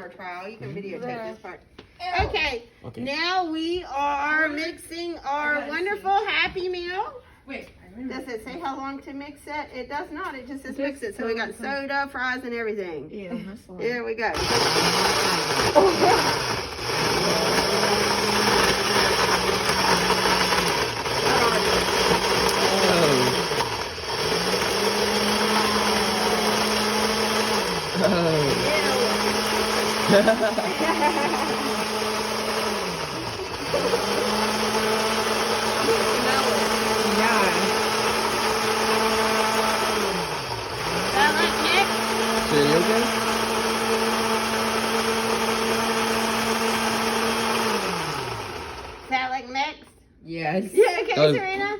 our trial. You can videotape this part. Okay. Now we are mixing our wonderful Happy Meal. Wait. Does it say how long to mix it? It does not. It just says mix it. So we got soda, fries, and everything. Yeah, that's fine. Here we go. Is that like mixed? Yes. Yeah, okay, Serena?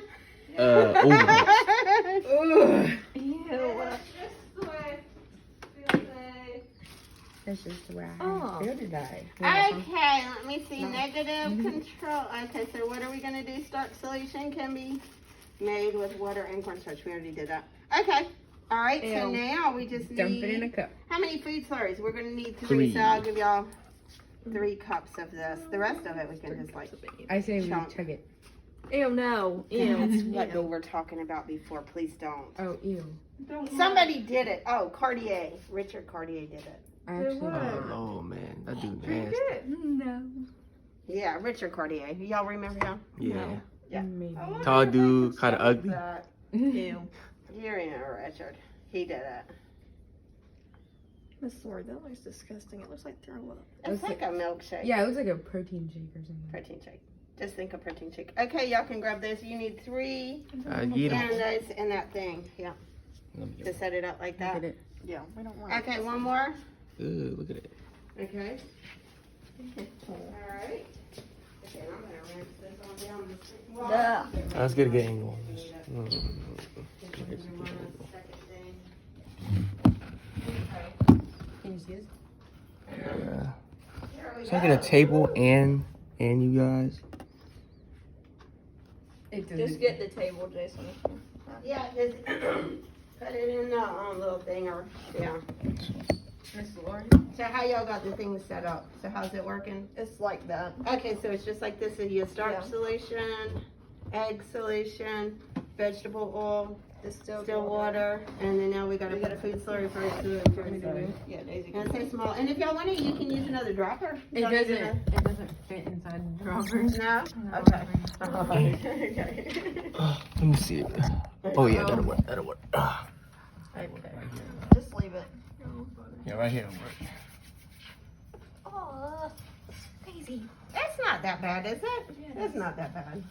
That's just the way I feel today. Okay, let me see. Negative control. Okay, so what are we going to do? Starch solution can be made with water and cornstarch. We already did that. Okay. All right, so now we just need... Dump it in a cup. How many food slurries? We're going to need 3, so I'll give y'all 3 cups of this. The rest of it we can just like... I say we chunk. chug it. Ew, no. Ew. That's what we were talking about before. Please don't. Oh, ew. Somebody did it. Oh, Cartier. Richard Cartier did it. I actually Oh man, that dude nasty. No. Yeah, Richard Cartier. Y'all remember him? Yeah. Yeah. Maybe. Tall dude, kind of ugly. Ew. You remember Richard. He did it. Miss Lord, that looks disgusting. It looks like throw up. It's like a milkshake. Yeah, it looks like a protein shake or something. Protein shake. Just think of protein shake. Okay, y'all can grab those. You need 3 Eat 'em. candies in that thing. Yeah. To set it up like that. Look at it. Yeah, we don't want Okay, one more. Ooh, look at it. Okay. Alright. Okay, I'm gonna rinse this on down the wall. Duh. Let's get a good angle on this. Can you see this? Yeah. So I get a table and you guys. Just get the table, Jason. Yeah, just put it in the little thing or, yeah. Miss Lauren? So how y'all got the thing set up? So how's it working? It's like that. Okay, so it's just like this. So you starch Yeah. solution, egg solution, vegetable oil, Distilled still water, and then now we gotta put a food slurry first to it. Yeah, Daisy. And it's so small. And if y'all want it, you can use another dropper. It Y'all need doesn't fit inside the droppers. No? No. Okay. Okay. Let me see it. Oh yeah, that'll work. That'll work. Okay. Just leave it. Yeah, right here. Work. Oh, Daisy. It's not that bad, is it? Yeah, It's not that bad.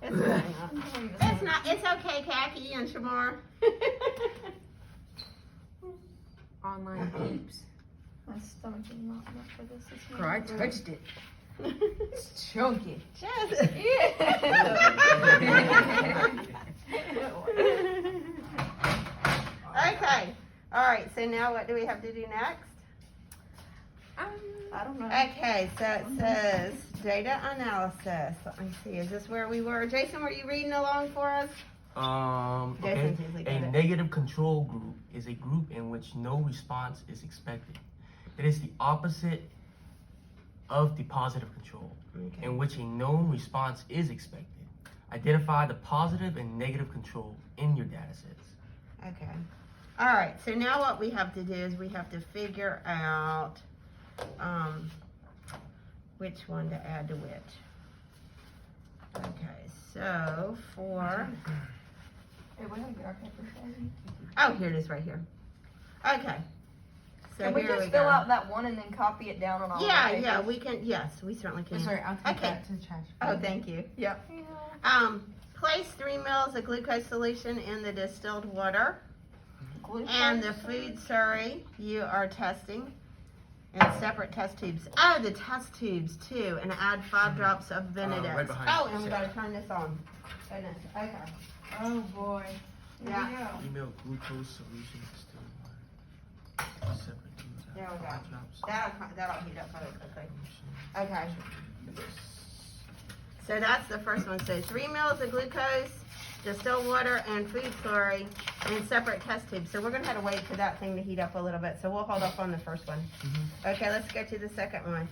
It's really not. It's not. It's okay, Khaki and Shamar. Online peeps. My stomach is not enough for this. Girl, I touched it. It's chunky. Just. Okay. All right. So now what do we have to do next? I don't know. Okay. So it says data analysis. Let me see. Is this where we were? Jason, were you reading along for us? Okay. Jason's usually A good at- negative control group is a group in which no response is expected. It is the opposite of the positive control, Okay. in which a known response is expected. Identify the positive and negative control in your data sets. Okay. All right. So now what we have to do is we have to figure out which one to add to which. Okay. So for oh, here it is right here. Okay. So Can we here just we fill go. out that one and then copy it down on all Yeah, the papers? yeah, we can. Yes, we certainly can. Oh, sorry, I'll take Okay. that to the trash. Oh, thank you. Yep. Yeah. Place 3 mils of glucose solution in the distilled water Glucose and the food slurry you are testing in separate test tubes. Oh, the test tubes too, and add 5 drops of Benedict. right behind Oh, you. and we gotta turn this on. Goodness. Okay. Oh boy. Yeah. Email glucose solution distilled water. Separate tubes. There we go. 5 drops. That'll heat up really quickly. Okay. So that's the first one. So 3 mils of glucose, distilled water, and food slurry in separate test tubes. So we're gonna have to wait for that thing to heat up a little bit. So we'll hold off on the first one. Okay, let's go to the second one.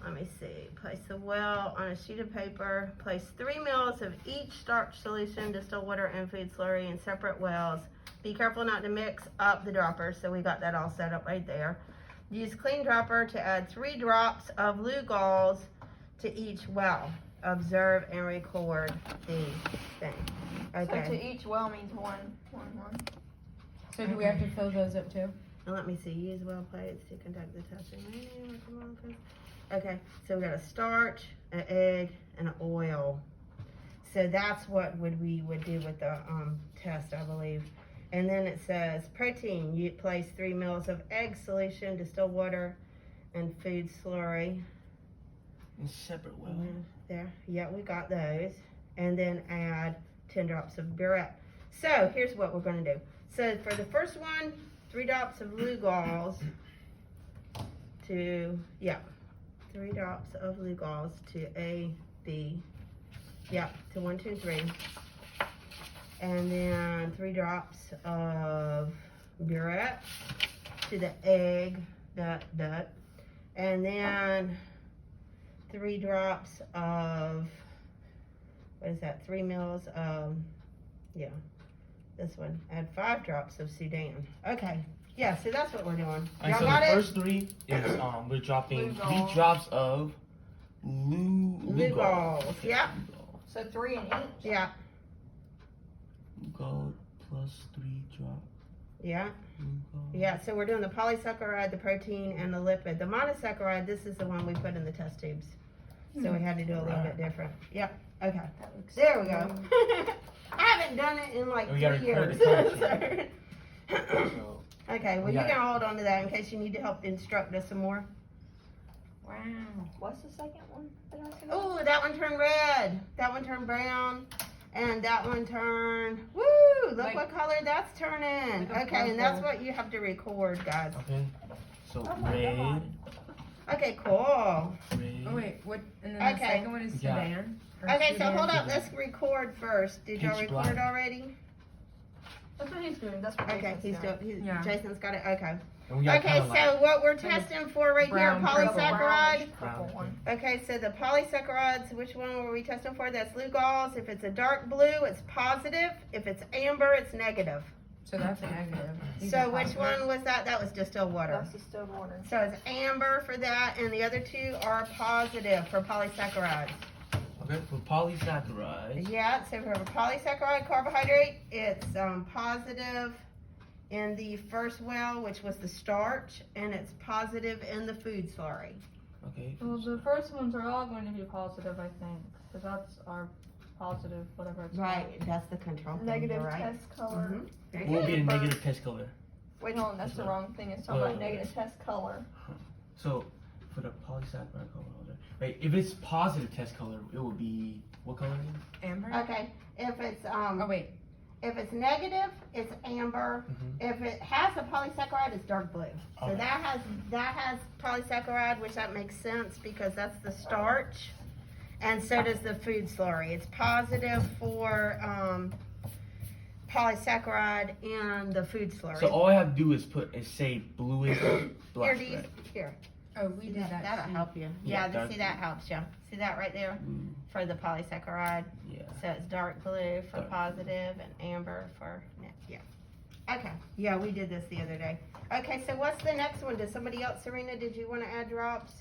Let me see. Place the well on a sheet of paper. Place 3 mils of each starch solution, distilled water, and food slurry in separate wells. Be careful not to mix up the droppers. So we got that all set up right there. Use clean dropper to add 3 drops of Lugol's to each well. Observe and record the thing. So Okay. to each well means one. So do we have to fill those up too? And let me see. Use well plates to conduct the testing. Okay. So we got a starch, an egg, and an oil. So that's what we would do with the test, I believe. And then it says protein. You place 3 mils of egg solution, distilled water, and food slurry. In separate wells. There, yeah, we got those. And then add 10 drops of burette. So here's what we're gonna do. So for the first one, 3 drops of Lugol's to, 3 drops of Lugol's to A, B, to 1, 2, 3. And then 3 drops of burette to the egg, and then 3 drops of, what is that, 3 mils of, this one, add 5 drops of Sudan. Okay, yeah, so that's what we're doing. Alright, Y'all so got the it? first 3 is we're dropping Lugol. 3 drops of Lugol's, yeah, So 3 in each. yeah, Lugol plus 3 drops. yeah. Lugol. Yeah, so we're doing the polysaccharide, the protein, and the lipid. The monosaccharide, this is the one we put in the test tubes. So we had to do a little bit different. Yep, okay. There we go. I haven't done it in like We 3 gotta record years. the So, Okay, well We you got can it. hold on to that in case you need to help instruct us some more. Wow. What's the second one that I can Oh, that one turned red. That one turned brown. And that one turned, woo, look Like- what color that's turning. Like a Okay, and that's purple. what you have to record, guys. okay. So Oh my red, God. Okay, cool. red. Oh wait, what? And then Okay. the second one is Yeah. Sudan. Or Okay, so Sudan? hold up, let's record first. Did y'all Pitch record black. already? That's what he's doing. That's what Okay, Jason's he's doing. doing, Yeah. Jason's got it, okay. And we got Okay, kinda like so what we're testing for right here, brown, purple. polysaccharide. Purple one. Okay, so the polysaccharides, which one were we testing for? That's Lugol's. If it's a dark blue, it's positive. If it's amber, it's negative. So that's negative. These So are which positive. one was that? That was distilled water. That's distilled water. So it's amber for that, and the other 2 are positive for polysaccharides. Okay, for polysaccharides. Yeah, so for polysaccharide carbohydrate, it's positive in the first well, which was the starch, and it's positive in the food slurry. Okay. Well, the first ones are all going to be positive, I think, because that's our positive, whatever it's Right, that's the control thing, Negative you're right. test color. Mhm. Very What would be good. the negative test color? Wait, hold on. That's the wrong thing. It's talking about negative test color. So for the polysaccharide carbohydrate, right? If it's positive test color, it would be what color again? Amber. Okay, if it's Oh wait. if it's negative, it's amber. If it has a polysaccharide, it's dark blue. So Okay. that has polysaccharide, which that makes sense because that's the starch, and so does the food slurry. It's positive for polysaccharide in the food slurry. So all I have to do is say bluish, black. Here, Right? here. Oh, we did that. That'll too. help you. Yeah, Yeah, dark see that helps you. See that right there Blue, for the polysaccharide. yeah. So it's dark blue for Dark. positive and amber for, yeah. Okay, yeah, we did this the other day. Okay, so what's the next one? Does somebody else, Serena, did you want to add drops?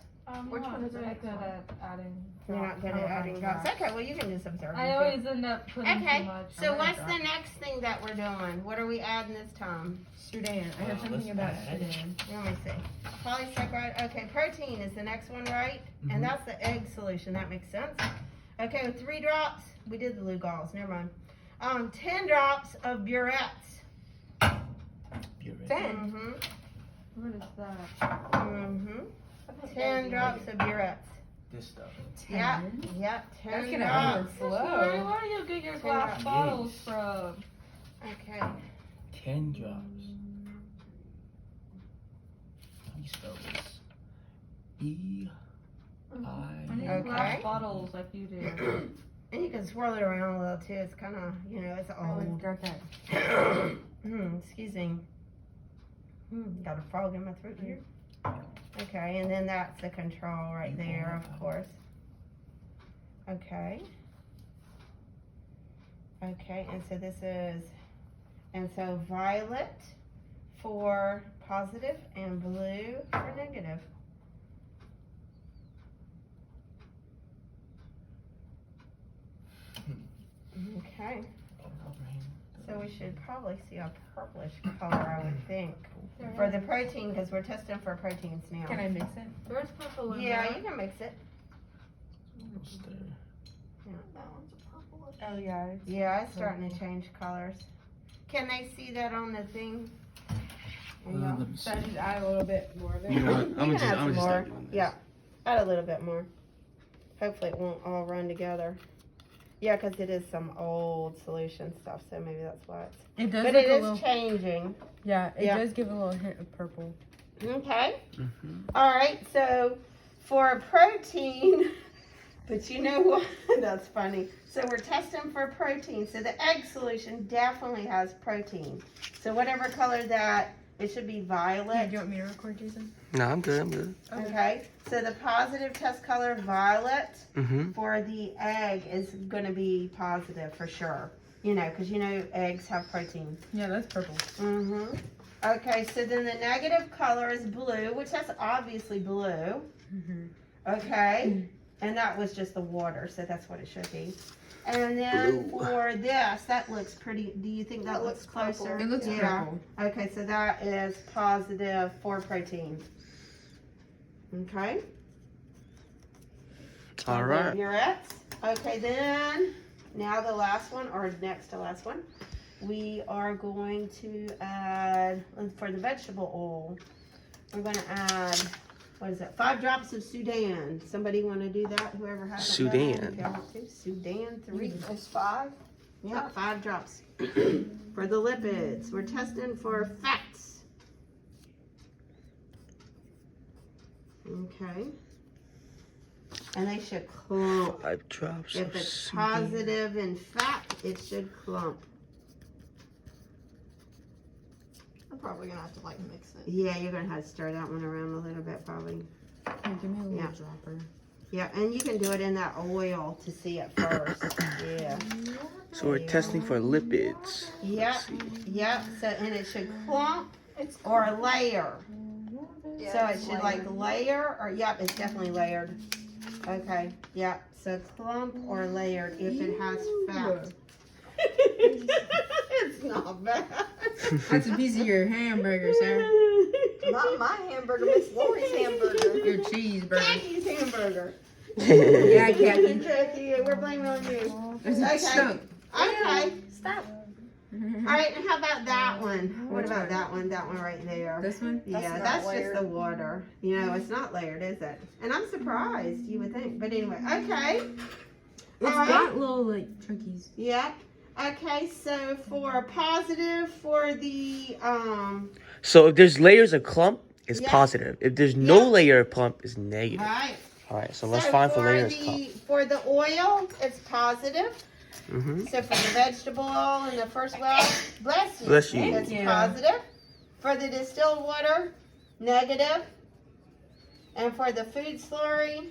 Which one is the very next good one? at adding You're not good at adding drops. Okay, well, you can just observe. I always end up putting too Okay, much. so on what's my the drop. next thing that we're doing? What are we adding this time? Sudan. I heard something let's about add- Sudan. Let me see. Polysaccharide, okay, protein is the next one, right? Mhm. And that's the egg solution, that makes sense. Okay, with 3 drops, we did the Lugol's, never mind. 10 drops of burettes. You're right. 10. Mm-hmm, What is that? mm-hmm. 10 drops of burettes. This stuff. Yeah, 10? yeah, 10 That's gonna drops. Lori, overflow. where do you get your Ten glass drops. bottles Yes. from? Okay, 10 drops. How do you spell this? I need Okay. glass bottles like you do. And you can swirl it around a little too. It's kind of, it's old. got that. Excuse me. Got a frog in my throat here. Okay, and then that's the control right there, of course. Okay. Okay, and so this is, and so violet for positive and blue for negative. Okay, so we should probably see a purplish color, I would think, for the protein, because we're testing for proteins now. Can I mix it? There's purple in Yeah, there. you can mix it. That one's a purplish. Oh, yeah. Yeah, it's starting to change colors. Can they see that on the thing? Let me see. So I just add a little bit more of it. You know what? You I'm can just, add I'm some just more. start doing this. Yeah, add a little bit more. Hopefully it won't all run together. Yeah, because it is some old solution stuff, so maybe that's why it's. It does But look it a is little, changing. yeah, it yeah. does give a little hint of purple. Okay. Mhm. All right. So for protein, but you know what? That's funny. So we're testing for protein. So the egg solution definitely has protein. So whatever color that, it should be Yeah, violet. do you want me to record, Jason? No, I'm good. I'm good. Okay. So the positive test color violet Mm-hmm. for the egg is going to be positive for sure. Because eggs have protein. Yeah, that's purple. Mm-hmm. Okay, so then the negative color is blue, which that's obviously blue. Mm-hmm. Okay, and that was just the water, so that's what it should be. And then Blue. for this, that looks pretty. Do you think that That looks looks purple. closer? It looks Yeah. purple. Okay, so that is positive for protein. Okay. All right. You're at. Okay, then now the last one, or next to last one, we are going to add for the vegetable oil. We're going to add, what is it? 5 drops of Sudan. Somebody want to do that? Whoever has Sudan. If y'all want to. Sudan 3. It's 5. Yeah, 5 drops for the lipids. We're testing for fats. Okay. And they should clump. 5 drops. If of it's Sudan. positive in fat, it should clump. I'm probably gonna have to mix it. Yeah, you're gonna have to stir that one around a little bit probably. Here, give me a little Yeah. dropper. Yeah, and you can do it in that oil to see it first. Yeah. So we're testing for lipids. Yep. Yep. So and it should clump It's or layer. yeah, So it it's should layered. layer or yep, it's definitely layered. Okay. Yep. So clump or layered if it has fat. It's not bad. That's a piece of your hamburger, sir. Not my hamburger, Miss Lori's hamburger. Your cheeseburger. Jackie's hamburger. Yeah, Jackie. Jackie, we're blaming on you. There's a Okay. chunk. Okay. Stop. All right, and how about that one? What Which about one? that one? That one right there. This one? Yeah, not that's just layered. the water. It's not layered, is it? And I'm surprised, you would think. But anyway, okay. It's All right. got little, chunkies. Yep. Okay, so for positive for the So if there's layers of clump, it's Yeah. positive. If there's no Yeah. layer of clump, it's negative. right. All right. So let's find for layers of clump. For the oil, it's positive. Mm-hmm. So for the vegetable oil in the first well, bless you. Bless you. It's Yeah. positive. For the distilled water, negative. And for the food slurry,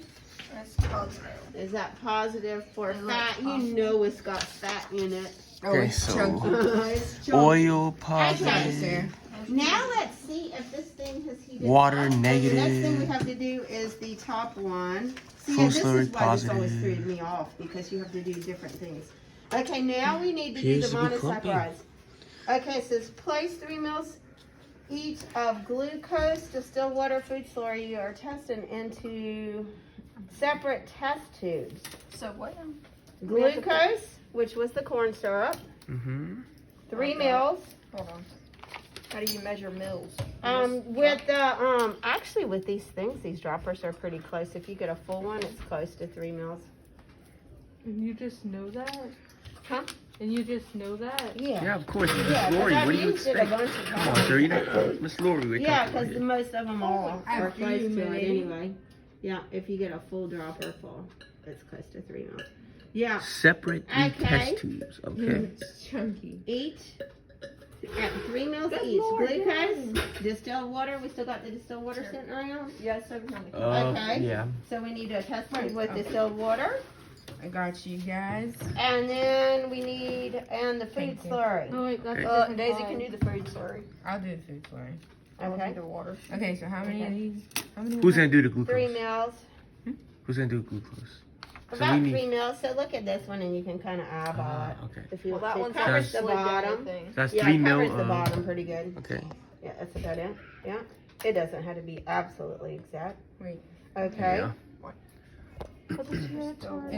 It's positive. is that positive for It looks fat? You positive. know it's got fat in it. Oh, Okay, it's so- chunky. It's chunky. Oil positive. Okay. Now let's see if this thing has heated Water, up. And the next thing negative. we have to do is the top one. See, Full and this slurry, is why this always positive. threw me off because you have to do different things. Okay, now we need to Appears do the to be clumpy. monosaccharides. Okay, it says place 3 mils each of glucose, distilled water, food slurry. You are testing into separate test tubes. So what? Glucose, which was the corn syrup, Mm-hmm. 3 Okay. mils. Hold on. How do you measure mils? With the actually with these things, these droppers are pretty close. If you get a full one, it's close to 3 mils. And you just know that? Huh? And you just know that? Yeah, of course. Miss Yeah, 'cause Lori, I've what do you used it a expect? bunch of Come on, times. Serena. Miss Lori, we're Yeah, talking because here. most of them all I are close to it fuming. anyway. Yeah, if you get a full dropper full, it's close to 3 mils. Yeah, Separate Okay. test tubes. Okay. It's chunky. each at 3 mils each. Glucose, distilled water. We still got the distilled water sitting around. Yes, everything. Okay. Yeah. So we need a test tube with distilled water. I got you guys. And then we need, the food Thank you. slurry. Oh wait, that's Okay. a different Daisy pile. can do the food, sorry. I'll do the food for you. I will Okay. do the water. Okay, so how many of these? How many? Who's gonna do the 3 glucose? mils. Who's gonna do glucose? So About we need- 3 mils. So look at this one and you can kind of eyeball Ah, it. okay. If you Well, that it one's covers the slid down, I bottom. think. That's Yeah, 3 it mil. covers the bottom pretty good. Okay. Yeah, that's about it. Yeah. It doesn't have to be absolutely exact. Wait. Okay. Yeah. Is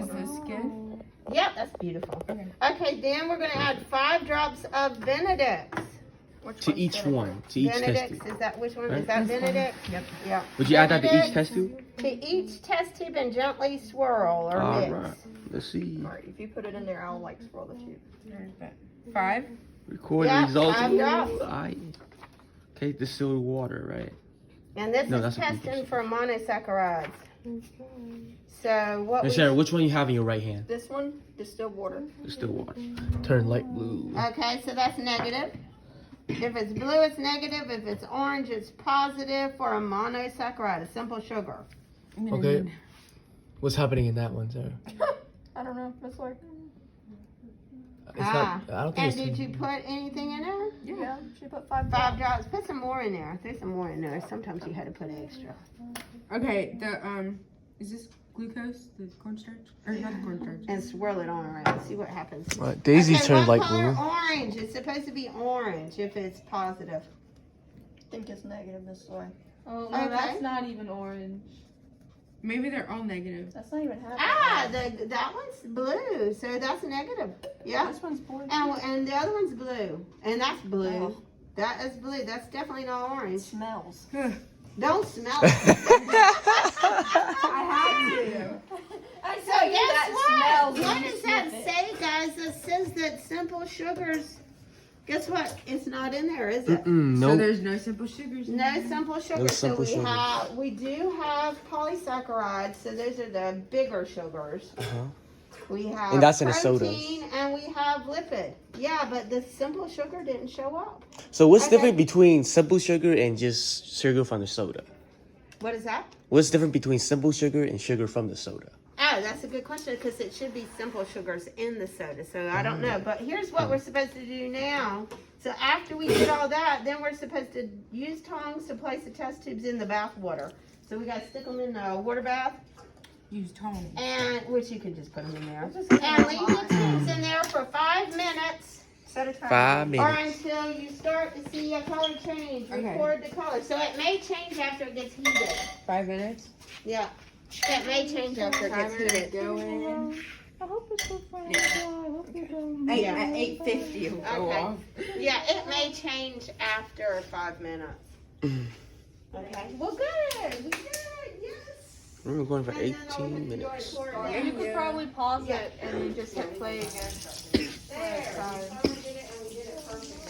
this good? Yep, that's beautiful. Okay. Okay, then we're gonna add 5 drops of Benedict's. Which To one's each better? one. To each test Benedict's, tube. is that which one? Right. Is that This one. Benedict? Yep. Yeah. Would you add that to each Benedict test tube? To each test tube and gently swirl or All mix. right. Let's see. Alright, if you put it in there, I'll like swirl the tube. 5? Record Yeah, results. 5 drops. Okay, distilled water, right? And this No, is that's a testing glucose. for monosaccharides. So what Now, we Sharon, which one you have in your right hand? This one, distilled water. Distilled water. Turn light blue. Okay, so that's negative. If it's blue, it's negative. If it's orange, it's positive for a monosaccharide, a simple sugar. Okay. What's happening in that one, sir? I don't know, this way. I don't think. And did you put anything in there? Yeah, she put 5 5 drops. Put some more in there. There's some more in there. Sometimes you had to put extra. Okay, is this glucose, the cornstarch? Or not the cornstarch? And swirl it on around. See what happens. Daisy's Okay, turned what light color? blue. Orange. It's supposed to be orange if it's positive. I think it's negative this way. Oh no, Okay. that's not even orange. Maybe they're all negative. That's not even happening. That one's blue, so that's negative. Yeah. This one's blue. And the other one's blue, and that's blue. Oh. That is blue. That's definitely not It orange. smells. Don't smell it. I had to. I So tell you guess that what? smells What when you does that sniff it. say, guys? It says that simple sugars. Guess what? It's not in there, is it? So Nope. there's no simple sugars. in No there? simple sugars. No simple so sugars. we do have polysaccharides. So those are the bigger sugars. Uh-huh. We have And that's in the sodas. protein and we have lipid. Yeah, but the simple sugar didn't show up. So what's Okay. different between simple sugar and just sugar from the soda? What is that? What's different between simple sugar and sugar from the soda? Oh, that's a good question because it should be simple sugars in the soda. So I don't know. But here's what we're supposed to do now. So after we did all that, then we're supposed to use tongs to place the test tubes in the bath water. So we got to stick them in the water bath, Use tongs. and which you can just put them in there. And leave the tubes in there for 5 minutes. Set a timer. 5 Or minutes. until you start to see a color change. Okay. Record the color. So it may change after it gets heated. 5 minutes. Yeah. It may change after it gets Timer is heated. going. I hope it's good for Yeah. I hope you're doing Yeah. At 8:50 it'll go Okay. off. Yeah, it may change after 5 minutes. Okay. Well, good. We did it. Yes. We're going for And then all we 18 have to do minutes. is pour it Or down. you could probably pause Yeah. it and then just hit play again. There. Sorry. We did it and we did it perfectly.